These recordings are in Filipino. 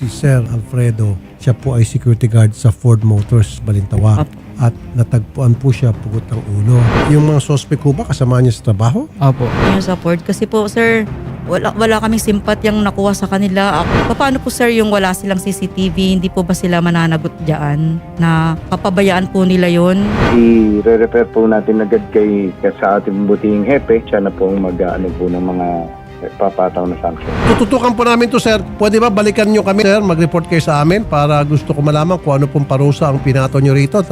Si Sir Alfredo, siya po ay security guard sa Ford Motors, Balintawak. At natagpuan po siya pugot ng ulo. Yung mga suspect po ba kasama niya sa trabaho? Opo. Yung support kasi po sir, wala kaming simpatyang nakuha sa kanila. Paano po sir yung wala silang CCTV, hindi po ba sila mananagot diyan na kapabayaan po nila yon? I-refer po natin agad sa ating butihing hepe. Siya na po mag-ano po ng mga papataw na sanction. Tututukan po namin to, sir. Pwede ba balikan nyo kami, sir? Mag-report kayo sa amin para gusto ko malaman kung ano pong parusa ang pinato nyo rito.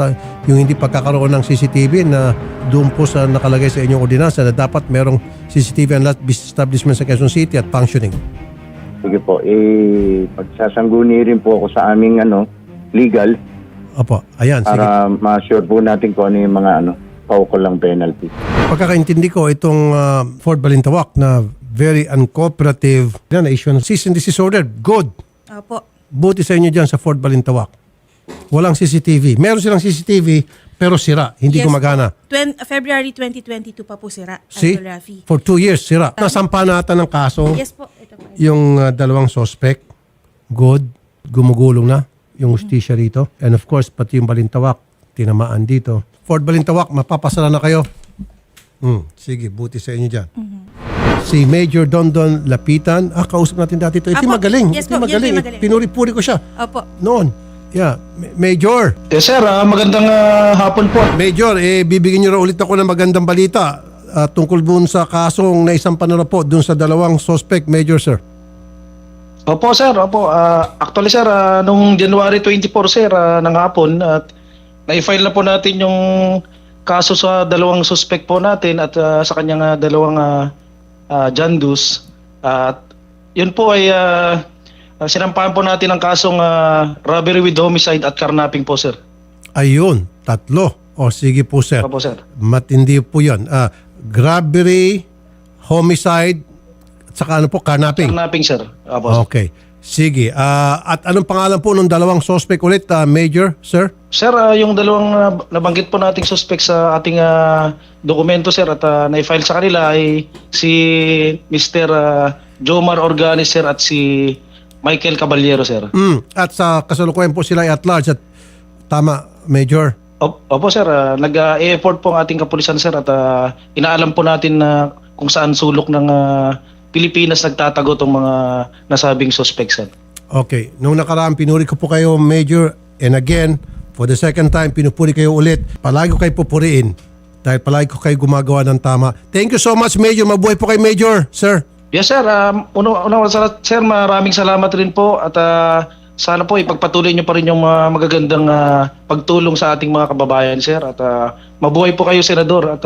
Yung hindi pagkakaroon ng CCTV na doon po sa nakalagay sa inyong ordinansa na dapat merong CCTV ang lahat business establishment sa Quezon City at functioning. Sige po, pagsasangguni rin po ako sa aming legal Opo, ayan. Sige. para ma-assure po natin kung ano yung mga paukulang penalty. Pagkakaintindi ko, itong Fort Balintawak na very uncooperative na issue ng cease and desist order. Good. Opo. Buti sa inyo dyan sa Fort Balintawak. Walang CCTV. Meron silang CCTV pero sira. Hindi gumagana. February 2022 pa po sira. See? Idol Rafi. For 2 years, sira. Nasampa nata ng kaso Yes po. Ito po. yung dalawang suspect. Good. Gumugulong na yung justisya rito. And of course, pati yung Balintawak, tinamaan dito. Fort Balintawak, mapapasala na kayo. Sige, buti sa inyo dyan. Si Major Dondon Lapitan. Kausap natin dati ito. Ito Apo. magaling. Yes Ito po, magaling. yes po, magaling. Pinuri-puri ko siya Opo. noon. Yeah. Major. Yes sir, magandang hapon po. Major, bibigyan niyo raw ulit ako ng magandang balita tungkol dun sa kasong naisampan na po dun sa dalawang suspect, Major, sir. Opo sir, opo. Actually sir, nung January 24 sir, ng hapon, at na-file na po natin yung kaso sa dalawang suspect po natin at sa kanyang dalawang John Does. At yun po ay sinampahan po natin ang kasong robbery with homicide at carnapping po sir. Ayun, tatlo. O sige po, sir. Opo sir. Matindi po yun. Robbery, homicide, at saka ano po, carnapping. Carnapping sir. Opo sir. Okay. Sige. At anong pangalan po ng dalawang suspect ulit, Major, sir? Sir, yung dalawang nabanggit po nating suspect sa ating dokumento sir at na-file sa kanila ay si Mr. Jomar Organis sir at si Michael Caballero sir. At sa kasalukuyan po sila ay at large. At tama, Major. Opo sir, nag-e-effort po ang ating kapulisan sir at inaalam po natin na kung saan sulok ng Pilipinas nagtatago itong mga nasabing suspect sir. Okay. Nung nakaraan, pinuri ko po kayo, Major. And again, for the second time, pinupuri kayo ulit. Palagi ko kayo pupuriin. Dahil palagi ko kayo gumagawa ng tama. Thank you so much, Major. Mabuhay po kayo, Major. Sir. Yes sir, sir, maraming salamat rin po at sana po ipagpatuloy niyo pa rin yung magagandang pagtulong sa ating mga kababayan sir at mabuhay po kayo senador at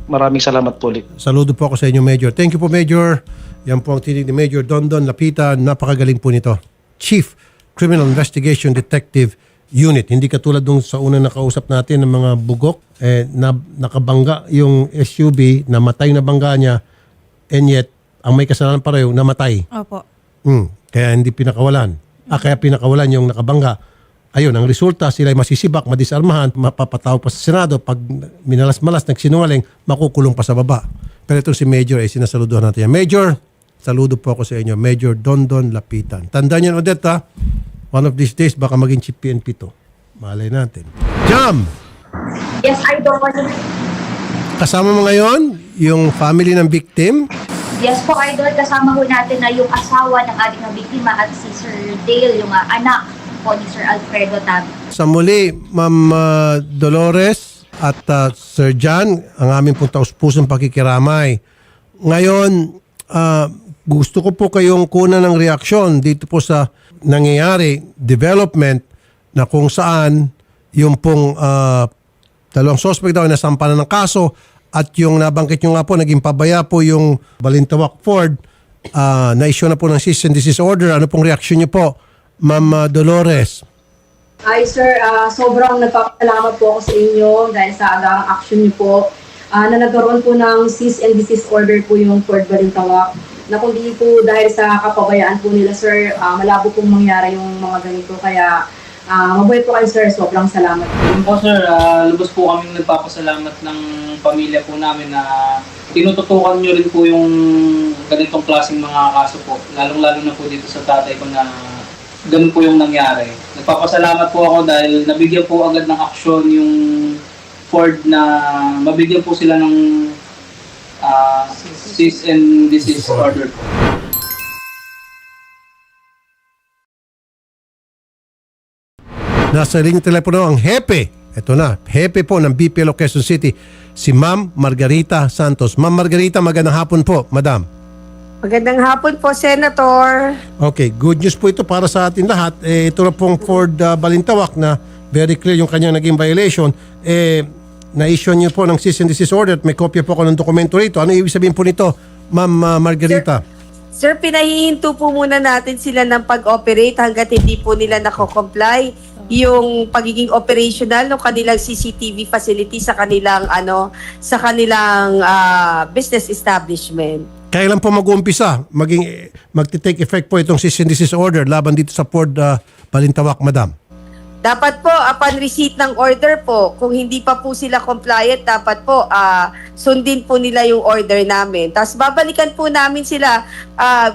maraming salamat po ulit. Saludo po ako sa inyo, Major. Thank you po, Major. Yan po ang tinig ni Major Dondon Lapitan. Napakagaling po nito. Chief Criminal Investigation Detective Unit. Hindi katulad nung sa unang nakausap natin ng mga bugok. Na nakabangga yung SUV, namatay na bangga niya, and yet, ang may kasalanan pareho, namatay. Opo. Kaya hindi pinakawalan. Kaya pinakawalan yung nakabangga. Ayun, ang resulta, sila ay masisibak, madisarmahan, mapapataw pa sa Senado. Pag minalas-malas, nagsinungaling, makukulong pa sa baba. Pero itong si Major, sinasaludohan natin yan. Major, saludo po ako sa inyo. Major Dondon Lapitan. Tandaan yan, Odette, one of these days, baka maging chief PNP to. Malay natin. Jam! Yes, Idol. Kasama mo ngayon, yung family ng victim. Yes po, Idol. Kasama ho natin na yung asawa ng ating biktima at si Sir Dale, yung anak po ni Sir Alfredo Tabi. Sa muli, Ma'am Dolores at Sir John, ang aming pong taus-pusong pakikiramay. Ngayon, gusto ko po kayong kunan ng reaksyon dito po sa nangyayari, development, na kung saan yung pong dalawang suspect daw ay nasampanan ng kaso at yung nabanggit nyo nga po, naging pabaya po yung Balintawak Ford, na-issue na po ng cease and desist order. Ano pong reaksyon nyo po, Ma'am Dolores? Hi sir, sobrang nagpapasalamat po ako sa inyo dahil sa agarang action niyo po na nagkaroon po ng cease and desist order po yung Fort Balintawak na kung di po dahil sa kapabayaan po nila sir, malabo pong mangyari yung mga ganito kaya mabuhay po kayo sir, sobrang salamat po. Yun po sir, lubos po kami nagpapasalamat ng pamilya po namin na tinututukan nyo rin po yung ganitong klaseng mga kaso po, lalong-lalo na po dito sa tatay ko na ganun po yung nangyari. Nagpapasalamat po ako dahil nabigyan po agad ng aksyon yung Ford na mabigyan po sila ng cease and desist order po. Nasa linya telepono ang hepe. Ito na, hepe po ng BPLO Quezon City, si Ma'am Margarita Santos. Ma'am Margarita, magandang hapon po, Madam. Magandang hapon po, Senator. Okay, good news po ito para sa atin lahat. Ito na pong Ford Balintawak na very clear yung kanyang naging violation. Na-issue niyo po ng cease and desist order at may kopya po ako ng dokumento rito. Ano ibig sabihin po nito, Ma'am Margarita? Sir, pinahihinto po muna natin sila ng pag-operate hanggat hindi po nila nako-comply yung pagiging operational ng kanilang CCTV facility sa kanilang business establishment. Kailan po mag-uumpisa? Magti-take effect po itong cease and desist order laban dito sa Ford Balintawak, Madam? Dapat po, upon receipt ng order po, kung hindi pa po sila compliant, dapat po sundin po nila yung order namin. Tapos babalikan po namin sila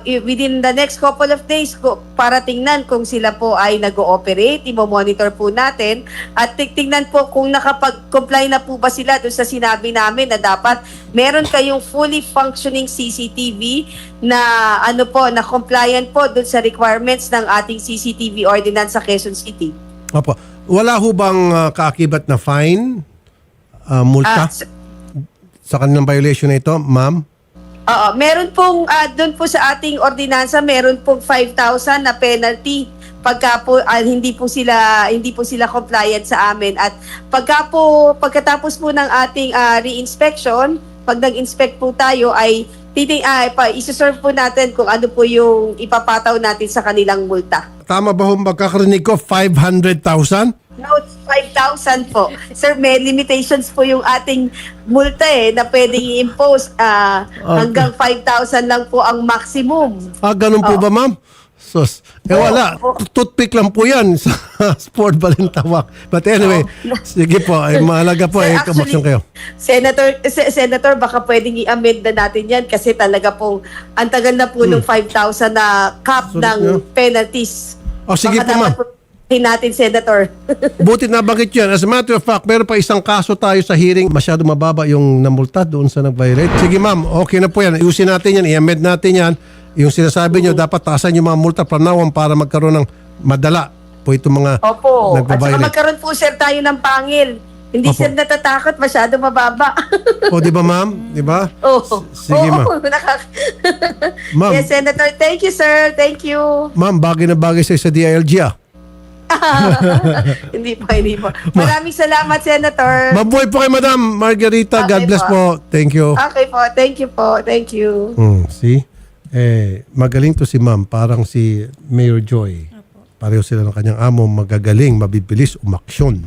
within the next couple of days para tingnan kung sila po ay nag-ooperate, imo-monitor po natin, at tingnan po kung nakapag-comply na po ba sila doon sa sinabi namin na dapat meron kayong fully functioning CCTV na na compliant po doon sa requirements ng ating CCTV ordinance sa Quezon City. Opo. Wala ho bang kaakibat na fine, multa sa kanilang violation na ito, ma'am? Oo, meron pong doon po sa ating ordinansa, meron pong 5,000 na penalty pagka po hindi po sila compliant sa amin, at pagkatapos po ng ating re-inspection, pag nag-inspect po tayo ay isi-serve po natin kung ano po yung ipapataw natin sa kanilang multa. Tama ba ho magkakarinig ko 500,000? No, it's 5,000 po. Sir, may limitations po yung ating multa na pwedeng i-impose. Hanggang 5,000 lang po ang maximum. Ganun po ba, ma'am? Sus. Wala. Toothpick lang po yan sa Ford Balintawak. But anyway, sige po. Mahalaga po. Sir, Kumaksyon kayo. Senator, baka pwedeng i-amend na natin yan kasi talaga po, ang tagal na po ng 5,000 na cap ng penalties. Sige po, ma'am. Natin, Senator. Buti nabanggit yan. As a matter of fact, meron pa isang kaso tayo sa hearing. Masyado mababa yung namulta doon sa nag-violate. Sige, ma'am. Okay na po yan. Iusin natin yan. I-amend natin yan. Yung sinasabi nyo, dapat taasan yung mga multa from now on para magkaroon ng madala po itong mga Opo. At saka nagbabiolate. magkaroon po, sir, tayo ng pangil. Hindi Opo. sir natatakot, masyado mababa. O, di ba, ma'am? Di ba? Sige, ma'am. Ma'am. Yes, Senator. Thank you, sir. Thank you. Ma'am, bagay na bagay sa'yo sa DILG, Hindi po. Maraming salamat, Senator. Mabuhay po kay Madam Margarita. God Okay bless po. po. Thank you. Okay po. Thank you po. Thank you. See? Magaling to si ma'am. Parang si Mayor Joy. Pareho sila ng kanyang amo. Magagaling, mabibilis, umaksyon.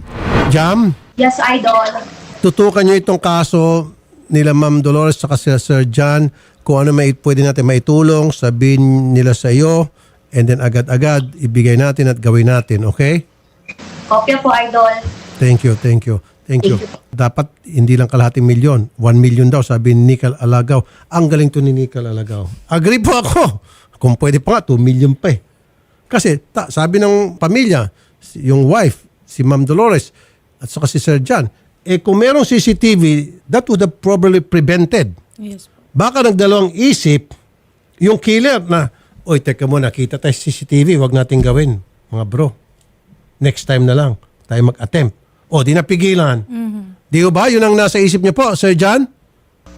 Jam, Yes, Idol. tutukan nyo itong kaso nila Ma'am Dolores at sila Sir John. Kung ano pwede natin maitulong, sabihin nila sa iyo. And then agad-agad, ibigay natin at gawin natin. Okay? Kopya po, Idol. Thank you. Dapat hindi lang kalahating milyon. 1 million daw, sabi ni Nicol Alagaw. Ang galing to ni Nicol Alagaw. Agree po ako. Kung pwede pa nga, 2 million pa eh. Kasi sabi ng pamilya, yung wife, si Ma'am Dolores, at saka si Sir John, kung merong CCTV, that would have probably prevented. Yes po. Baka nagdalawang isip, yung killer na, oy, teka mo, nakita tayo sa CCTV, wag natin gawin, mga bro. Next time na lang, tayo mag-attempt. O, di napigilan. Di ba? Yun ang nasa isip niyo po, Sir John?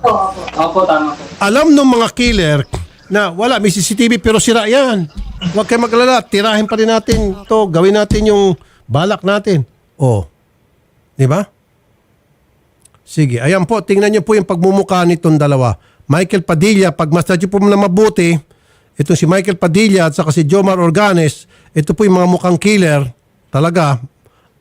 Opo, tama po. Alam ng mga killer na wala, may CCTV pero sira yan. Huwag kayo maglala, tirahin pa rin natin to, gawin natin yung balak natin. O, di ba? Sige, ayan po, tingnan niyo po yung pagmumukha nitong dalawa. Michael Padilla, pag masdan niyo po na mabuti, itong si Michael Padilla at saka si Jomar Organes, ito po yung mga mukhang killer talaga.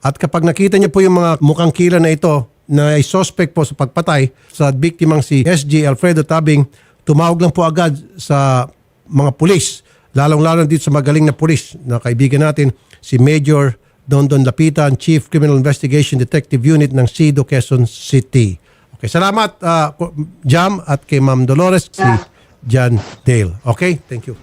At kapag nakita niyo po yung mga mukhang killer na ito na ay suspect po sa pagpatay sa biktimang si SG Alfredo Tabing, tumawag lang po agad sa mga pulis. Lalong-lalo dito sa magaling na pulis na kaibigan natin, si Major Dondon Lapitan, Chief Criminal Investigation Detective Unit ng CIDO Quezon City. Okay, salamat Jam at kay Ma'am Dolores, si John Dale. Okay, thank you.